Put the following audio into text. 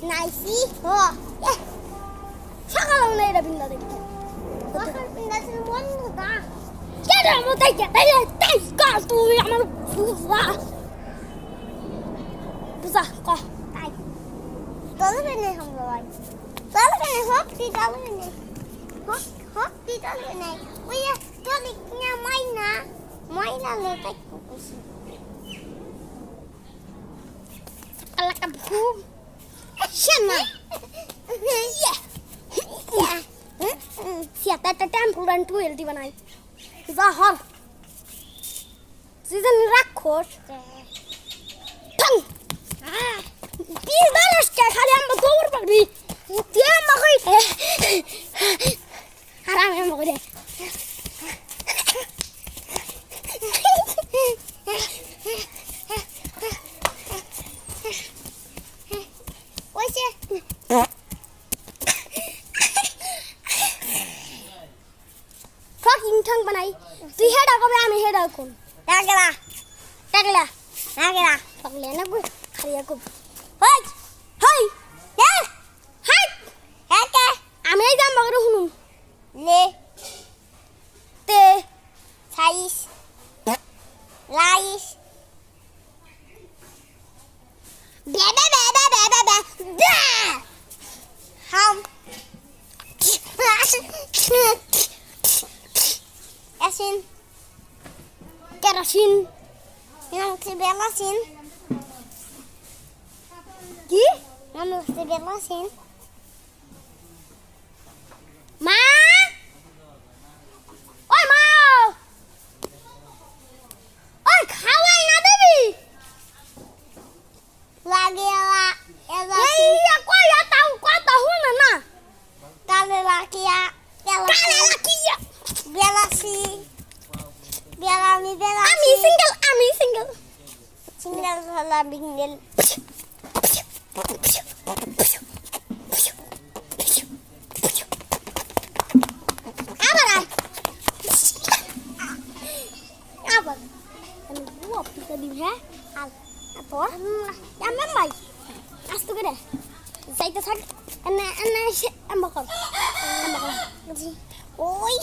নাইসি ও সকালে এটা বিন্দা দেখতে সকাল বিন্দা ছিল বন্ধ দা কেন মতে তাই কাল তুই আমার বুঝা বুঝা ক তাই তবে নে আমরা ভাই তবে নে হক দি তবে নে হক দি তবে নে ওই তো লিখনা মাইনা লে তাই কুকুছি Alaka boom. Shema. Yeah. Siapa temple dan tuil di mana? Zahar. Season rakor. Tang. Di balas ke kali am gowur pergi. Dia makai. Haram yang makai deh. Fucking tongue banai. Si head aku berani head aku. Takla. Takla na gue. Kali aku. Hei, hei, ya, hei, hei. Ame jam baru hunu. Le, te, sais, lais. Bebe. Ham. Asin. Kerasin. Yang sebelasin. Ki? Yang sebelasin. Ma? Oi ma. Oi khawai na debi. Lagi lah. Iya, kau ya tahu mana? Kali laki ya. Ami single. Single salah bingung. Apa lah? Apa? Kan gua bisa di mana? Apa? Yang mana? Astu ke deh. Saya tu sak. Ana ambakal. Oi.